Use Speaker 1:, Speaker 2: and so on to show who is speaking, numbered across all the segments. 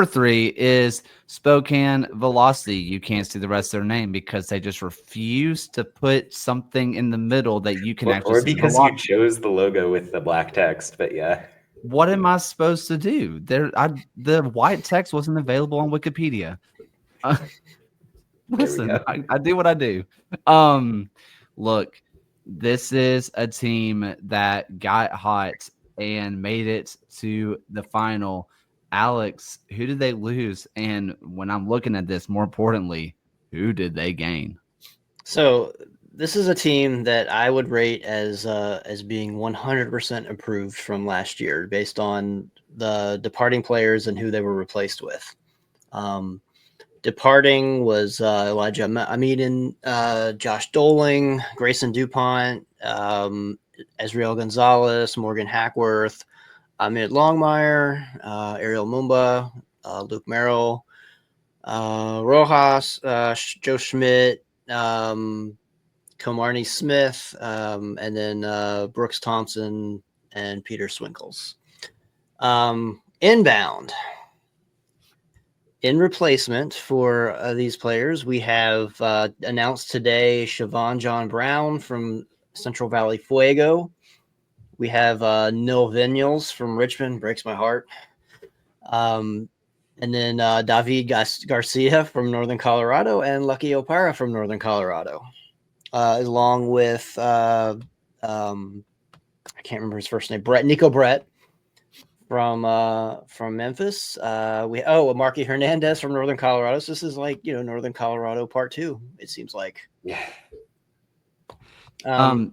Speaker 1: Number 3 is Spokane Velocity. You can't see the rest of their name because they just refuse to put something in the middle that you can actually
Speaker 2: or
Speaker 1: see.
Speaker 2: because you chose the logo with the black text, but yeah.
Speaker 1: What am I supposed to do? The white text wasn't available on Wikipedia. Listen, I do what I do. Look, this is a team that got hot and made it to the final. Alex, who did they lose? And when I'm looking at this, more importantly, who did they gain?
Speaker 3: So this is a team that I would rate as being 100% improved from last year based on the departing players and who they were replaced with. Departing was Elijah Amidin, Josh Doling, Grayson DuPont, Ezreal Gonzalez, Morgan Hackworth, Amit Longmire, Ariel Mumba, Luke Merrill, Rojas, Joe Schmidt, Komarni Smith, and then Brooks Thompson and Peter Swinkles. Inbound. In replacement for these players, we have announced today Siobhan John Brown from Central Valley Fuego. We have Nil Vinyals from Richmond, breaks my heart. And then David Garcia from Northern Colorado and Lucky Opara from Northern Colorado, along with, I can't remember his first name, Nico Brett from Memphis. Marky Hernandez from Northern Colorado. So this is like, Northern Colorado part 2, it seems like.
Speaker 2: Yeah.
Speaker 1: Eamon,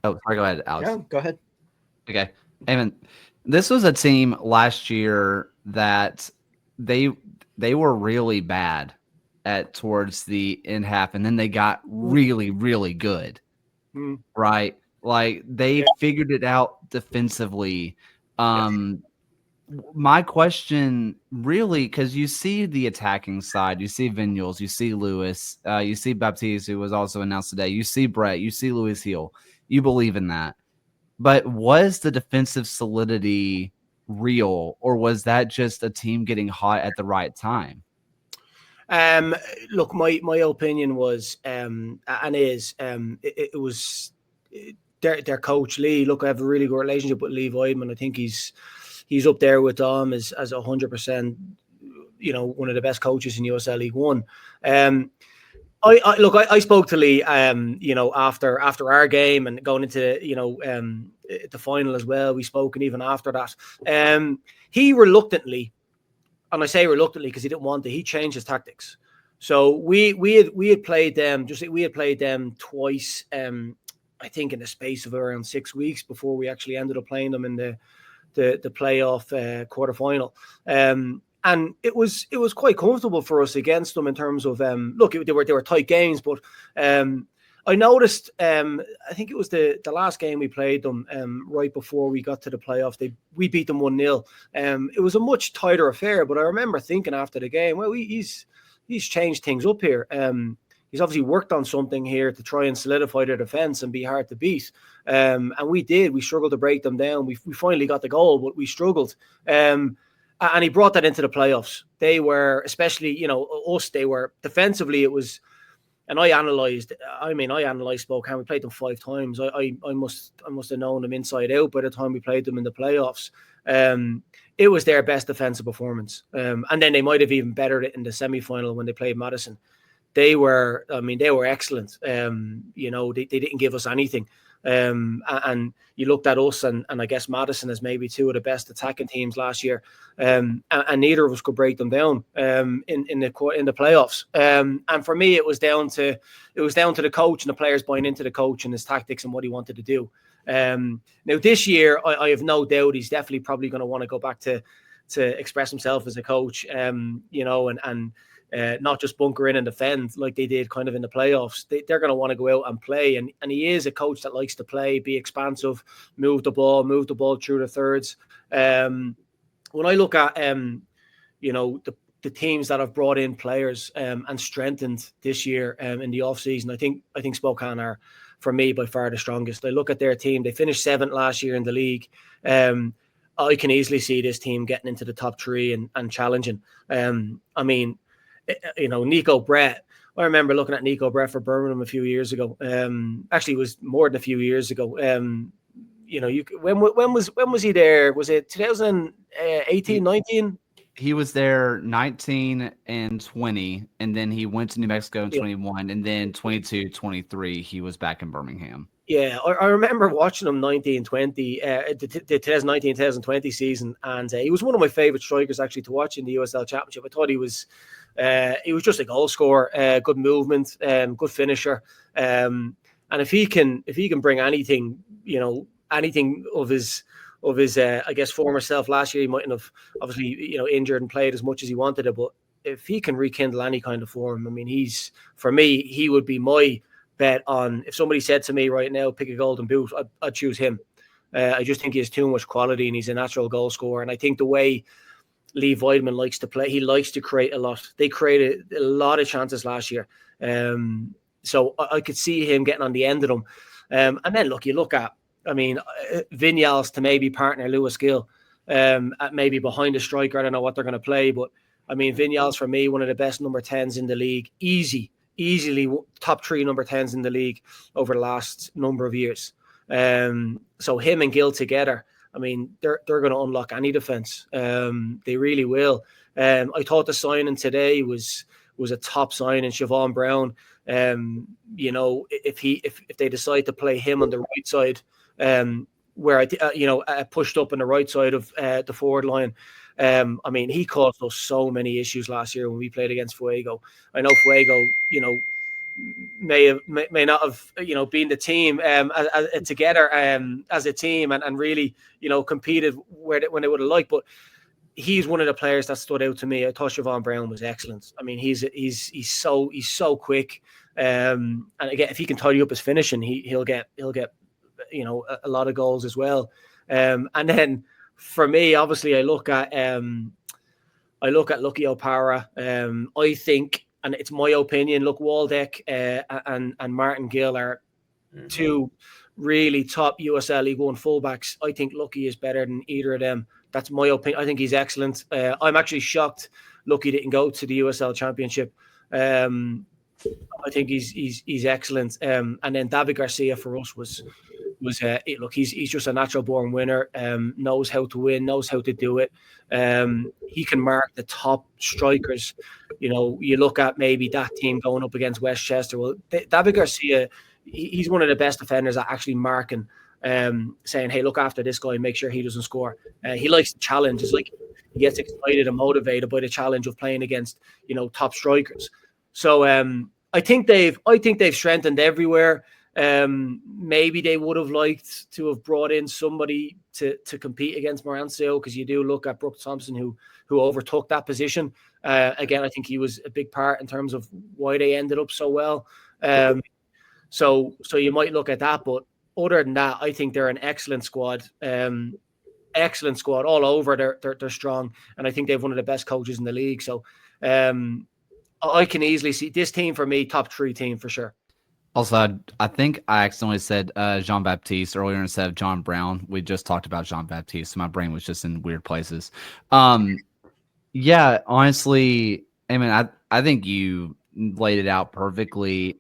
Speaker 1: oh, sorry, go ahead, Alex.
Speaker 3: No, go ahead.
Speaker 1: Okay. Eamon, this was a team last year that they were really bad towards the end half, and then they got really, really good. Right? Like they figured it out defensively. My question really, because you see the attacking side, you see Vinyals, you see Lewis, you see Baptiste, who was also announced today, you see Brett, you see Lewis Hill. You believe in that. But was the defensive solidity real, or was that just a team getting hot at the right time?
Speaker 4: Look, my opinion was it was their coach Lee. Look, I have a really good relationship with Lee Weidman. I think he's up there with Dom as 100%. One of the best coaches in USL League One. I spoke to Lee, after our game and going into the final as well. We spoke, and even after that, he reluctantly, and I say reluctantly because he didn't want to, he changed his tactics. So we had played them twice. I think in the space of around 6 weeks before we actually ended up playing them in the playoff quarterfinal. And it was quite comfortable for us against them in terms of they were tight games, but I noticed I think it was the last game we played them right before we got to the playoffs. We beat them 1-0. It was a much tighter affair, but I remember thinking after the game, well, he's changed things up here. He's obviously worked on something here to try and solidify their defense and be hard to beat. And we did. We struggled to break them down. We finally got the goal, but we struggled. And he brought that into the playoffs. They were, especially, us, they were defensively, it was, and I analysed Spokane. We played them 5 times. I must have known them inside out by the time we played them in the playoffs. It was their best defensive performance. And then they might have even bettered it in the semi-final when they played Madison. They were excellent. They didn't give us anything. And you looked at us and I guess Madison as maybe 2 of the best attacking teams last year. And neither of us could break them down in the playoffs. And for me, it was down to the coach and the players buying into the coach and his tactics and what he wanted to do. Now this year, I have no doubt he's definitely probably going to want to go back to express himself as a coach. Not just bunker in and defend like they did kind of in the playoffs. They're going to want to go out and play. And he is a coach that likes to play, be expansive, move the ball through the thirds. When I look at, the teams that have brought in players and strengthened this year in the offseason, I think Spokane are, for me, by far the strongest. I look at their team. They finished 7th last year in the league. I can easily see this team getting into the top three and challenging. I mean, Nico Brett. I remember looking at Nico Brett for Birmingham a few years ago. Actually, it was more than a few years ago. When was he there? Was it 2018, 19?
Speaker 1: He was there 19 and 20, and then he went to New Mexico in 21, and then 22, 23, he was back in Birmingham.
Speaker 4: Yeah, I remember watching him 1920, the 2019, 2020 season, and he was one of my favorite strikers actually to watch in the USL Championship. I thought he was just a goal scorer, good movement, good finisher, and if he can bring anything, anything of his I guess former self last year, he mightn't have obviously injured and played as much as he wanted to, but if he can rekindle any kind of form, I mean, he would be my bet on. If somebody said to me right now, pick a golden boot, I'd choose him. I just think he has too much quality and he's a natural goal scorer. And I think the way Lee Weidman likes to play, he likes to create a lot. They created a lot of chances last year. So I could see him getting on the end of them. And then you look at, I mean, Vinyals to maybe partner Lewis Gill, at maybe behind the striker. I don't know what they're going to play, but I mean, Vinyals for me, one of the best number 10s in the league. Easily top 3 number 10s in the league over the last number of years. So him and Gill together, I mean, they're going to unlock any defense. They really will. I thought the signing today was a top signing, Siobhan Brown. If they decide to play him on the right side, where I pushed up on the right side of the forward line. I mean, he caused us so many issues last year when we played against Fuego. I know Fuego, may not have, been the team together as a team and really, competed when they would have liked. But he's one of the players that stood out to me. I thought Siobhan Brown was excellent. I mean, he's so quick. And again, if he can tidy up his finishing, he'll get a lot of goals as well. And then for me, obviously, I look at Lucky O'Para. I think, and it's my opinion, Waldeck and Martin Gill are two really top USL League One fullbacks. I think Lucky is better than either of them. That's my opinion. I think he's excellent. I'm actually shocked Lucky didn't go to the USL Championship. I think he's excellent. And then David Garcia for us was he's just a natural born winner. Knows how to win, knows how to do it. He can mark the top strikers. You look at maybe that team going up against Westchester. Well, David Garcia, he's one of the best defenders at actually marking, saying, hey, look after this guy, make sure he doesn't score. He likes the challenge. It's like he gets excited and motivated by the challenge of playing against, top strikers. So I think they've strengthened everywhere. Maybe they would have liked to have brought in somebody to compete against Marancio, because you do look at Brooke Thompson who overtook that position. Again, I think he was a big part in terms of why they ended up so well. So you might look at that, but other than that, I think they're an excellent squad. Excellent squad all over. They're strong, and I think they have one of the best coaches in the league. So I can easily see this team for me, top 3 team for sure.
Speaker 1: Also, I think I accidentally said Jean-Baptiste earlier instead of John Brown. We just talked about Jean-Baptiste, so my brain was just in weird places. Yeah, honestly, I mean, I think you laid it out perfectly.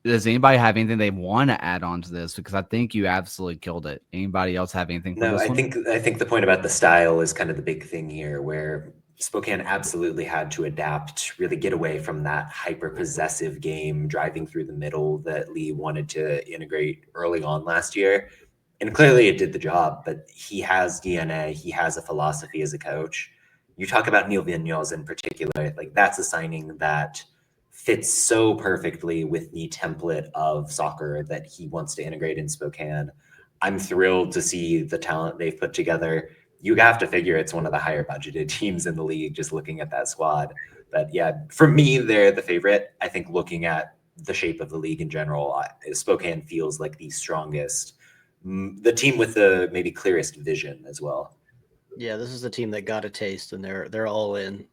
Speaker 1: Does anybody have anything they want to add on to this? Because I think you absolutely killed it. Anybody else have anything for this one?
Speaker 2: I think the point about the style is kind of the big thing here, where Spokane absolutely had to adapt, really get away from that hyper-possessive game, driving through the middle that Lee wanted to integrate early on last year. And clearly it did the job, but he has DNA. He has a philosophy as a coach. You talk about Neil Vigneault in particular, like that's a signing that fits so perfectly with the template of soccer that he wants to integrate in Spokane. I'm thrilled to see the talent they've put together. You have to figure it's one of the higher budgeted teams in the league, just looking at that squad. But yeah, for me, they're the favorite. I think looking at the shape of the league in general, Spokane feels like the strongest, the team with the maybe clearest vision as well.
Speaker 3: Yeah, this is the team that got a taste, and they're all in.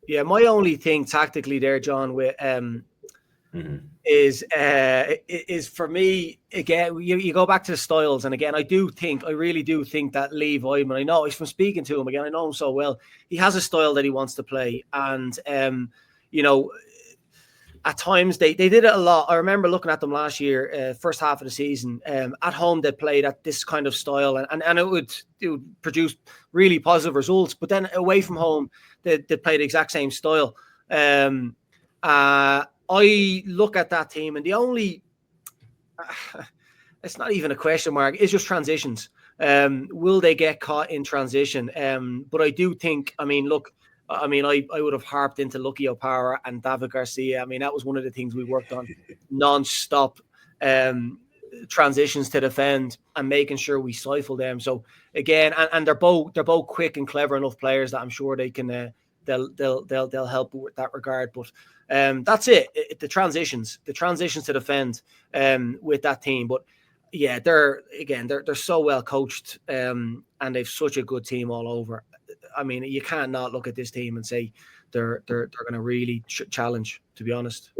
Speaker 4: Yeah, my only thing tactically there, John, with is for me, again, you go back to the styles, and again, I really do think that Lee Weidman, I know he's from speaking to him again, I know him so well, he has a style that he wants to play, and at times they did it a lot. I remember looking at them last year, first half of the season. At home they played at this kind of style, and it would produce really positive results. But then away from home, they played the exact same style. I look at that team, and the only it's not even a question mark. It's just transitions. Will they get caught in transition? But I do think. I would have harped into Lucky O'Power and David Garcia. I mean, that was one of the things we worked on non-stop, transitions to defend and making sure we stifle them. So again, and they're both quick and clever enough players that I'm sure they can they'll help with that regard. But that's it. The transitions to defend with that team. But yeah, they're so well coached, and they've such a good team all over. I mean, you can't not look at this team and say they're going to really challenge, to be honest.